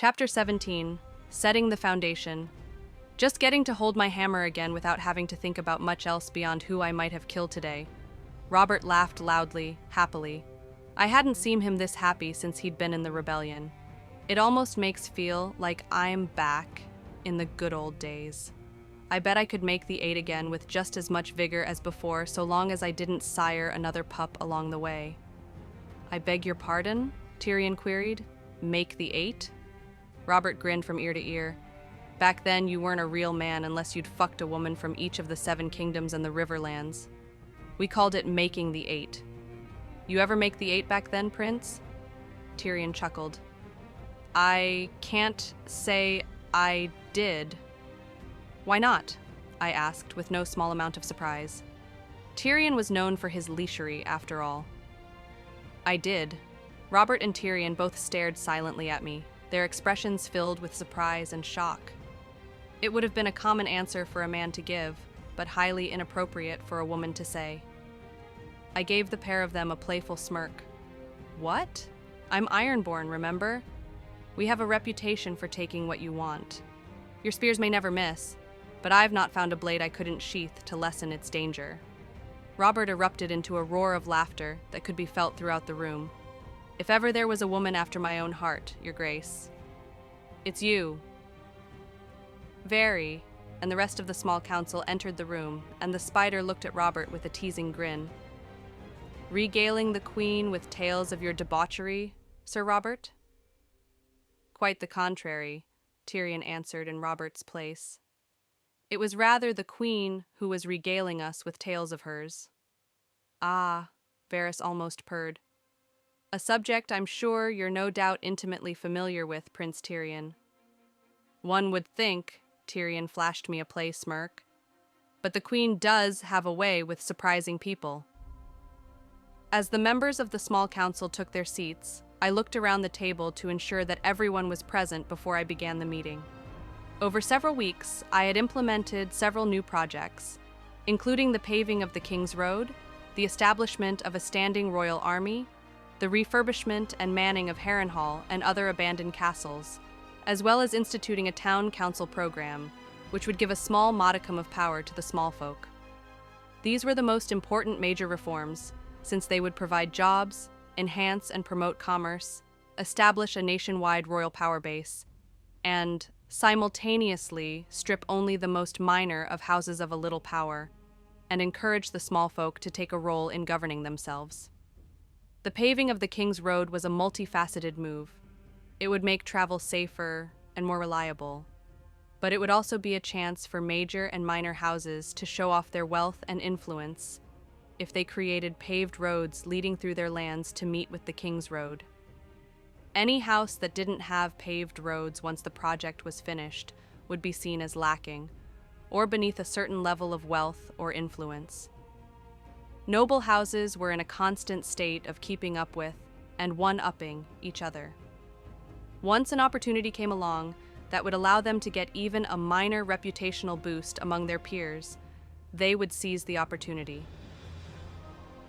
Chapter 17, Setting the Foundation. Just getting to hold my hammer again without having to think about much else beyond who I might have killed today. Robert laughed loudly, happily. I hadn't seen him this happy since he'd been in the rebellion. It almost makes feel like I'm back in the good old days. I bet I could make the 8 again with just as much vigor as before, so long as I didn't sire another pup along the way. I beg your pardon? Tyrion queried. Make the 8? Robert grinned from ear to ear. Back then, you weren't a real man unless you'd fucked a woman from each of the 7 kingdoms and the Riverlands. We called it making the 8. You ever make the 8 back then, Prince? Tyrion chuckled. I can't say I did. Why not? I asked, with no small amount of surprise. Tyrion was known for his lechery, after all. I did. Robert and Tyrion both stared silently at me, their expressions filled with surprise and shock. It would have been a common answer for a man to give, but highly inappropriate for a woman to say. I gave the pair of them a playful smirk. What? I'm Ironborn, remember? We have a reputation for taking what you want. Your spears may never miss, but I've not found a blade I couldn't sheath to lessen its danger. Robert erupted into a roar of laughter that could be felt throughout the room. If ever there was a woman after my own heart, Your Grace. It's you. Very, and the rest of the small council entered the room, and the spider looked at Robert with a teasing grin. Regaling the queen with tales of your debauchery, Sir Robert? Quite the contrary, Tyrion answered in Robert's place. It was rather the queen who was regaling us with tales of hers. Ah, Varys almost purred. A subject I'm sure you're no doubt intimately familiar with, Prince Tyrion. One would think, Tyrion flashed me a play smirk, but the queen does have a way with surprising people. As the members of the small council took their seats, I looked around the table to ensure that everyone was present before I began the meeting. Over several weeks, I had implemented several new projects, including the paving of the King's Road, the establishment of a standing royal army, the refurbishment and manning of Harrenhal and other abandoned castles, as well as instituting a town council program, which would give a small modicum of power to the small folk. These were the most important major reforms, since they would provide jobs, enhance and promote commerce, establish a nationwide royal power base, and simultaneously strip only the most minor of houses of a little power, and encourage the small folk to take a role in governing themselves. The paving of the King's Road was a multifaceted move. It would make travel safer and more reliable, but it would also be a chance for major and minor houses to show off their wealth and influence if they created paved roads leading through their lands to meet with the King's Road. Any house that didn't have paved roads once the project was finished would be seen as lacking, or beneath a certain level of wealth or influence. Noble houses were in a constant state of keeping up with and one-upping each other. Once an opportunity came along that would allow them to get even a minor reputational boost among their peers, they would seize the opportunity.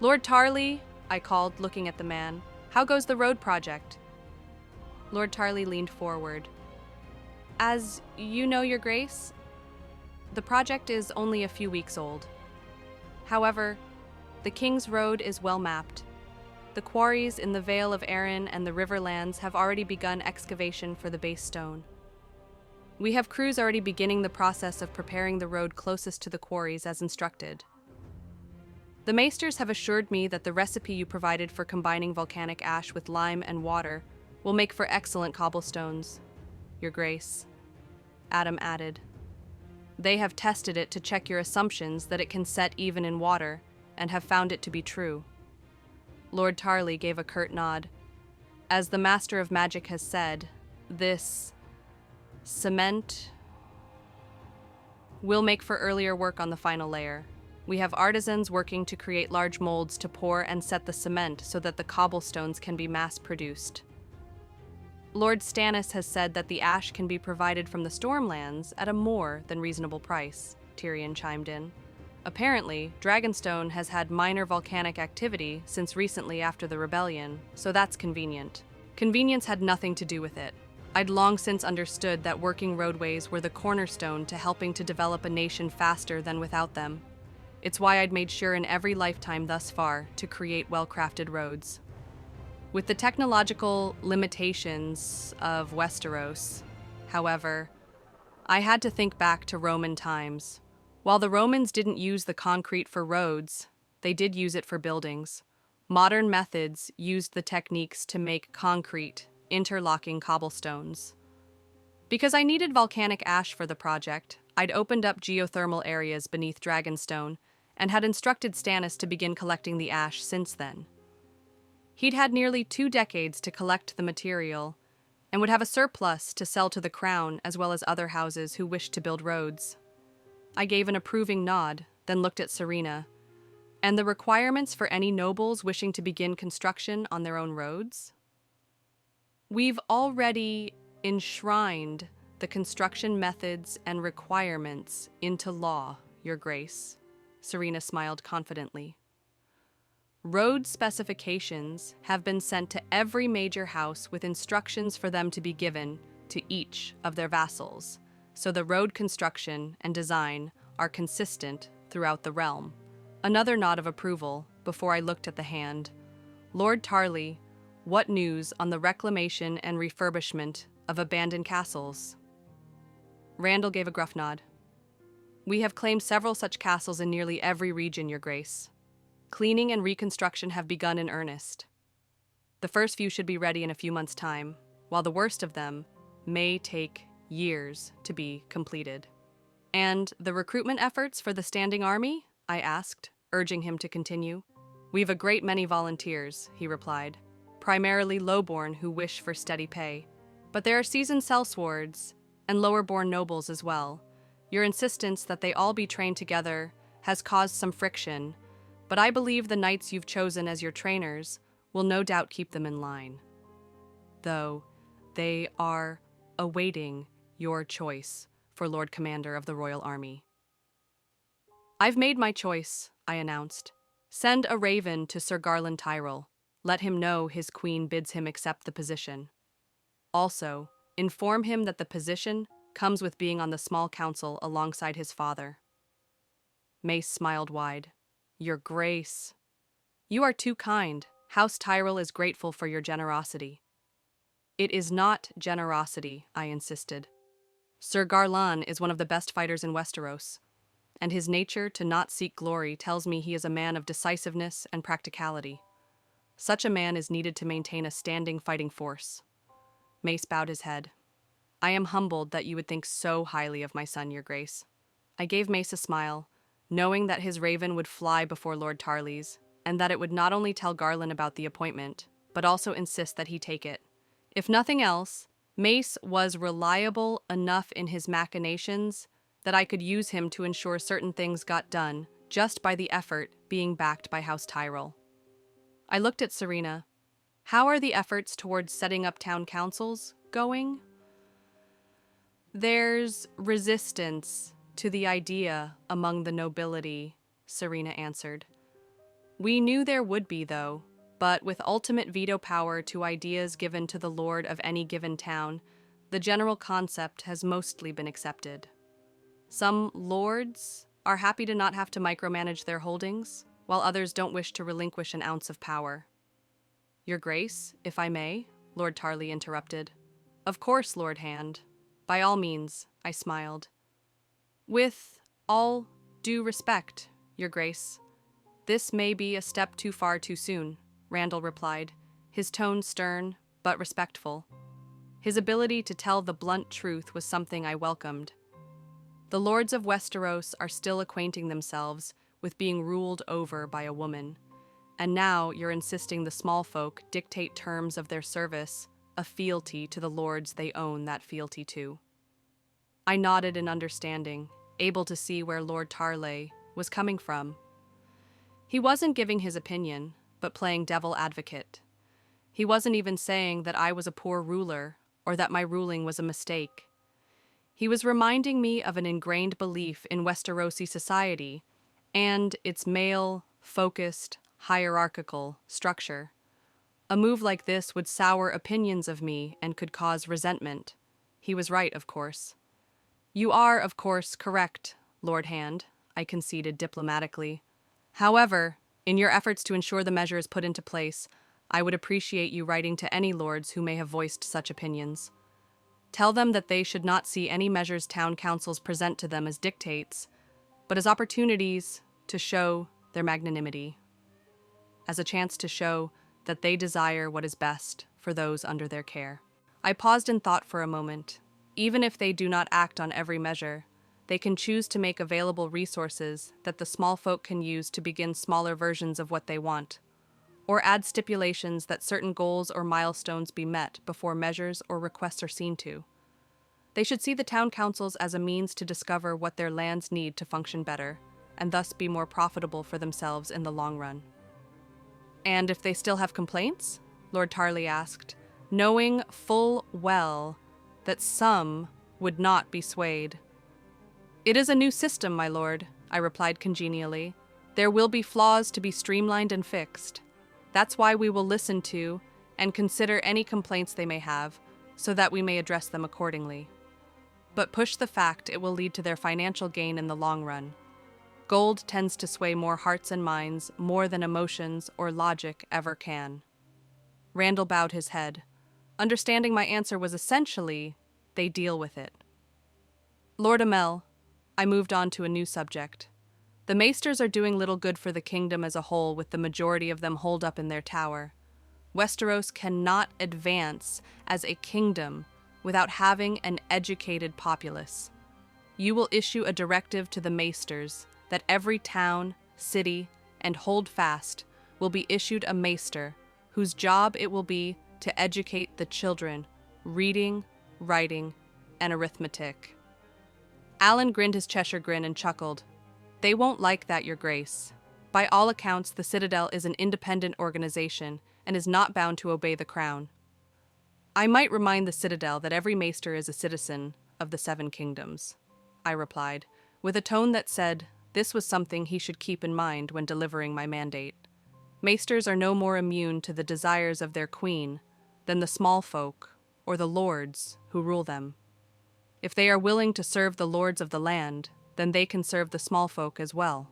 Lord Tarley, I called, looking at the man, how goes the road project? Lord Tarley leaned forward. As you know, Your Grace, the project is only a few weeks old. However, the King's Road is well mapped. The quarries in the Vale of Arryn and the Riverlands have already begun excavation for the base stone. We have crews already beginning the process of preparing the road closest to the quarries as instructed. The maesters have assured me that the recipe you provided for combining volcanic ash with lime and water will make for excellent cobblestones, Your Grace, Adam added. They have tested it to check your assumptions that it can set even in water, and have found it to be true. Lord Tarley gave a curt nod. As the Master of Magic has said, this cement will make for earlier work on the final layer. We have artisans working to create large molds to pour and set the cement so that the cobblestones can be mass-produced. Lord Stannis has said that the ash can be provided from the Stormlands at a more than reasonable price, Tyrion chimed in. Apparently, Dragonstone has had minor volcanic activity since recently after the rebellion, so that's convenient. Convenience had nothing to do with it. I'd long since understood that working roadways were the cornerstone to helping to develop a nation faster than without them. It's why I'd made sure in every lifetime thus far to create well-crafted roads. With the technological limitations of Westeros, however, I had to think back to Roman times. While the Romans didn't use the concrete for roads, they did use it for buildings. Modern methods used the techniques to make concrete, interlocking cobblestones. Because I needed volcanic ash for the project, I'd opened up geothermal areas beneath Dragonstone and had instructed Stannis to begin collecting the ash since then. He'd had nearly 2 decades to collect the material and would have a surplus to sell to the crown as well as other houses who wished to build roads. I gave an approving nod, then looked at Serena. And the requirements for any nobles wishing to begin construction on their own roads? We've already enshrined the construction methods and requirements into law, Your Grace, Serena smiled confidently. Road specifications have been sent to every major house with instructions for them to be given to each of their vassals, so the road construction and design are consistent throughout the realm. Another nod of approval before I looked at the hand. Lord Tarley, what news on the reclamation and refurbishment of abandoned castles? Randall gave a gruff nod. We have claimed several such castles in nearly every region, Your Grace. Cleaning and reconstruction have begun in earnest. The first few should be ready in a few months' time, while the worst of them may take years to be completed. And the recruitment efforts for the standing army? I asked, urging him to continue. We've a great many volunteers, he replied, primarily lowborn who wish for steady pay. But there are seasoned sellswords and lowerborn nobles as well. Your insistence that they all be trained together has caused some friction, but I believe the knights you've chosen as your trainers will no doubt keep them in line. Though they are awaiting your choice for Lord Commander of the Royal Army. I've made my choice, I announced. Send a raven to Sir Garland Tyrell. Let him know his queen bids him accept the position. Also, inform him that the position comes with being on the small council alongside his father. Mace smiled wide. Your Grace. You are too kind. House Tyrell is grateful for your generosity. It is not generosity, I insisted. Sir Garland is one of the best fighters in Westeros, and his nature to not seek glory tells me he is a man of decisiveness and practicality. Such a man is needed to maintain a standing fighting force. Mace bowed his head. I am humbled that you would think so highly of my son, Your Grace. I gave Mace a smile, knowing that his raven would fly before Lord Tarley's, and that it would not only tell Garland about the appointment, but also insist that he take it. If nothing else, Mace was reliable enough in his machinations that I could use him to ensure certain things got done just by the effort being backed by House Tyrell. I looked at Serena. How are the efforts towards setting up town councils going? There's resistance to the idea among the nobility, Serena answered. We knew there would be, though, but with ultimate veto power to ideas given to the lord of any given town, the general concept has mostly been accepted. Some lords are happy to not have to micromanage their holdings, while others don't wish to relinquish an ounce of power. Your Grace, if I may, Lord Tarley interrupted. Of course, Lord Hand. By all means, I smiled. With all due respect, Your Grace, this may be a step too far too soon, Randall replied, his tone stern but respectful. His ability to tell the blunt truth was something I welcomed. The lords of Westeros are still acquainting themselves with being ruled over by a woman, and now you're insisting the small folk dictate terms of their service, a fealty to the lords they own that fealty to. I nodded in understanding, able to see where Lord Tarley was coming from. He wasn't giving his opinion, but playing devil advocate. He wasn't even saying that I was a poor ruler or that my ruling was a mistake. He was reminding me of an ingrained belief in Westerosi society and its male-focused, hierarchical structure. A move like this would sour opinions of me and could cause resentment. He was right, of course. You are, of course, correct, Lord Hand, I conceded diplomatically. However, in your efforts to ensure the measure is put into place, I would appreciate you writing to any lords who may have voiced such opinions. Tell them that they should not see any measures town councils present to them as dictates, but as opportunities to show their magnanimity, as a chance to show that they desire what is best for those under their care. I paused in thought for a moment. Even if they do not act on every measure, they can choose to make available resources that the small folk can use to begin smaller versions of what they want, or add stipulations that certain goals or milestones be met before measures or requests are seen to. They should see the town councils as a means to discover what their lands need to function better, and thus be more profitable for themselves in the long run. And if they still have complaints? Lord Tarley asked, knowing full well that some would not be swayed. It is a new system, my lord, I replied congenially. There will be flaws to be streamlined and fixed. That's why we will listen to and consider any complaints they may have, so that we may address them accordingly. But push the fact it will lead to their financial gain in the long run. Gold tends to sway more hearts and minds more than emotions or logic ever can. Randall bowed his head. Understanding my answer was essentially, they deal with it. Lord Amel, I moved on to a new subject. The Maesters are doing little good for the kingdom as a whole, with the majority of them holed up in their tower. Westeros cannot advance as a kingdom without having an educated populace. You will issue a directive to the Maesters that every town, city, and holdfast will be issued a Maester whose job it will be to educate the children, reading, writing, and arithmetic. Alan grinned his Cheshire grin and chuckled. They won't like that, Your Grace. By all accounts, the Citadel is an independent organization and is not bound to obey the crown. I might remind the Citadel that every Maester is a citizen of the Seven Kingdoms, I replied, with a tone that said this was something he should keep in mind when delivering my mandate. Maesters are no more immune to the desires of their queen than the small folk or the lords who rule them. If they are willing to serve the lords of the land, then they can serve the small folk as well,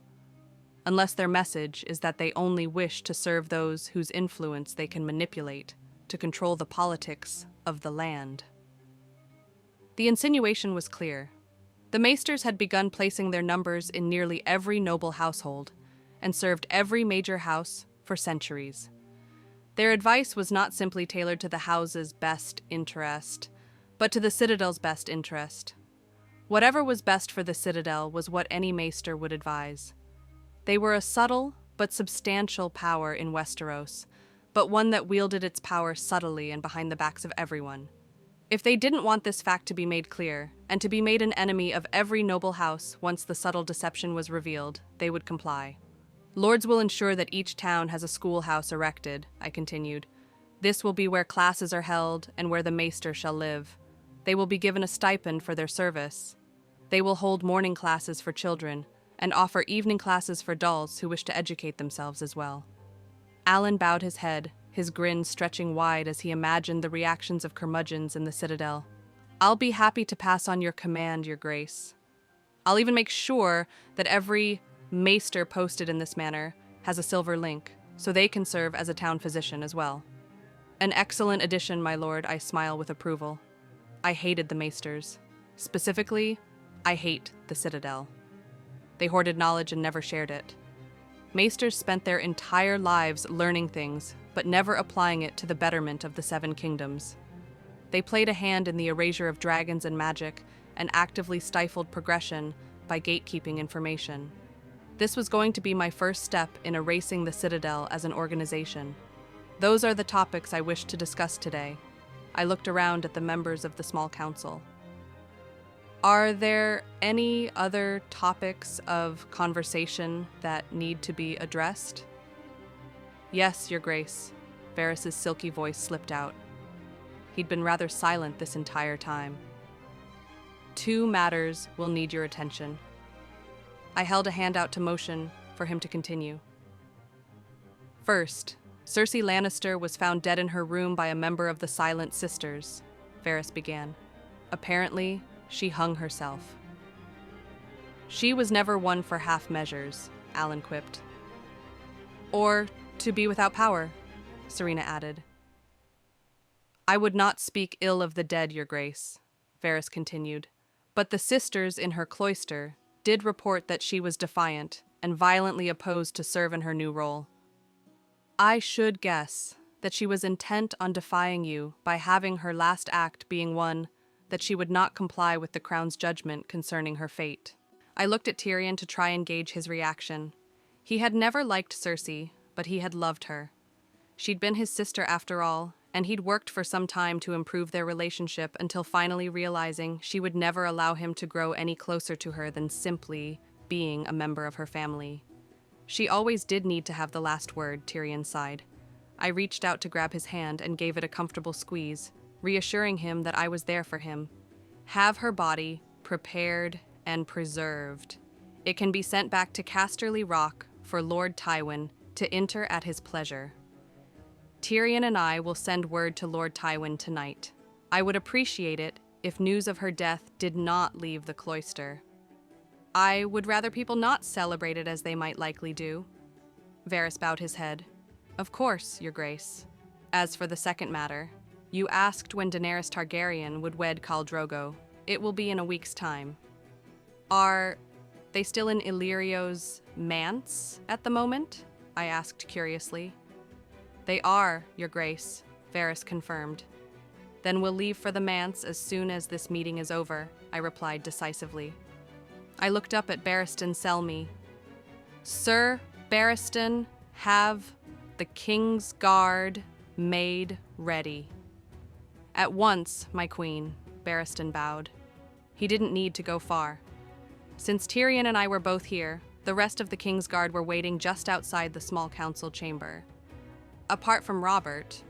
unless their message is that they only wish to serve those whose influence they can manipulate to control the politics of the land. The insinuation was clear. The Maesters had begun placing their numbers in nearly every noble household and served every major house for centuries. Their advice was not simply tailored to the house's best interest, but to the Citadel's best interest. Whatever was best for the Citadel was what any Maester would advise. They were a subtle but substantial power in Westeros, but one that wielded its power subtly and behind the backs of everyone. If they didn't want this fact to be made clear, and to be made an enemy of every noble house once the subtle deception was revealed, they would comply. Lords will ensure that each town has a schoolhouse erected, I continued. This will be where classes are held and where the Maester shall live. They will be given a stipend for their service. They will hold morning classes for children and offer evening classes for dolls who wish to educate themselves as well. Alan bowed his head, his grin stretching wide as he imagined the reactions of curmudgeons in the Citadel. I'll be happy to pass on your command, Your Grace. I'll even make sure that every Maester posted in this manner has a silver link, so they can serve as a town physician as well. An excellent addition, my lord, I smile with approval. I hated the Maesters. Specifically, I hate the Citadel. They hoarded knowledge and never shared it. Maesters spent their entire lives learning things, but never applying it to the betterment of the Seven Kingdoms. They played a hand in the erasure of dragons and magic, and actively stifled progression by gatekeeping information. This was going to be my first step in erasing the Citadel as an organization. Those are the topics I wish to discuss today. I looked around at the members of the small council. Are there any other topics of conversation that need to be addressed? Yes, Your Grace, Varys's silky voice slipped out. He'd been rather silent this entire time. 2 matters will need your attention. I held a hand out to motion for him to continue. First, Cersei Lannister was found dead in her room by a member of the Silent Sisters, Varys began. Apparently, she hung herself. She was never one for half measures, Alan quipped. Or to be without power, Serena added. I would not speak ill of the dead, Your Grace, Varys continued, but the sisters in her cloister did report that she was defiant and violently opposed to serve in her new role. I should guess that she was intent on defying you by having her last act being one that she would not comply with the crown's judgment concerning her fate. I looked at Tyrion to try and gauge his reaction. He had never liked Cersei, but he had loved her. She'd been his sister after all, and he'd worked for some time to improve their relationship until finally realizing she would never allow him to grow any closer to her than simply being a member of her family. She always did need to have the last word, Tyrion sighed. I reached out to grab his hand and gave it a comfortable squeeze, reassuring him that I was there for him. Have her body prepared and preserved. It can be sent back to Casterly Rock for Lord Tywin to enter at his pleasure. Tyrion and I will send word to Lord Tywin tonight. I would appreciate it if news of her death did not leave the cloister. I would rather people not celebrate it as they might likely do. Varys bowed his head. Of course, Your Grace. As for the second matter, you asked when Daenerys Targaryen would wed Khal Drogo. It will be in a week's time. Are they still in Illyrio's manse at the moment? I asked curiously. They are, Your Grace, Varys confirmed. Then we'll leave for the manse as soon as this meeting is over, I replied decisively. I looked up at Barristan Selmy. Sir Barristan, have the King's Guard made ready. At once, my queen, Barristan bowed. He didn't need to go far. Since Tyrion and I were both here, the rest of the King's Guard were waiting just outside the small council chamber. Apart from Robert,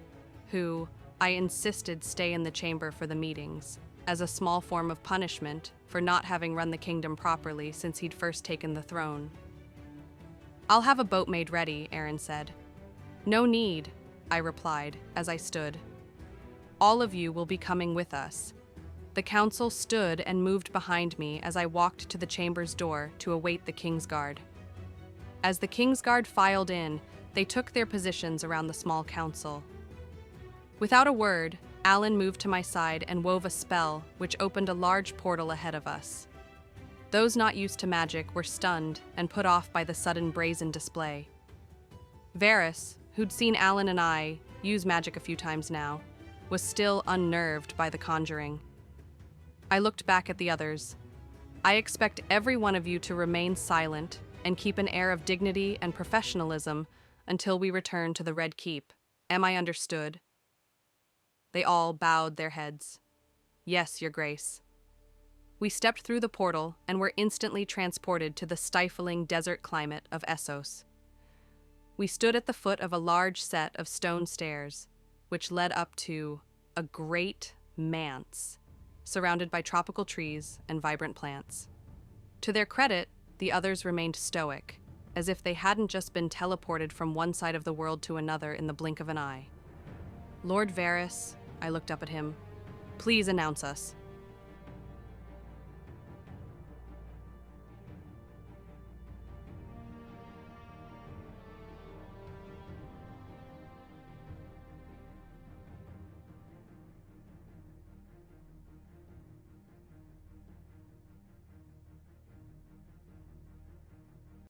who I insisted stay in the chamber for the meetings, as a small form of punishment for not having run the kingdom properly since he'd first taken the throne. I'll have a boat made ready, Aaron said. No need, I replied as I stood. All of you will be coming with us. The council stood and moved behind me as I walked to the chamber's door to await the King's Guard. As the King's Guard filed in, they took their positions around the small council. Without a word, Alan moved to my side and wove a spell which opened a large portal ahead of us. Those not used to magic were stunned and put off by the sudden brazen display. Varys, who'd seen Alan and I use magic a few times now, was still unnerved by the conjuring. I looked back at the others. I expect every one of you to remain silent and keep an air of dignity and professionalism until we return to the Red Keep. Am I understood? They all bowed their heads. Yes, Your Grace. We stepped through the portal and were instantly transported to the stifling desert climate of Essos. We stood at the foot of a large set of stone stairs, which led up to a great manse, surrounded by tropical trees and vibrant plants. To their credit, the others remained stoic, as if they hadn't just been teleported from one side of the world to another in the blink of an eye. Lord Varys, I looked up at him. Please announce us.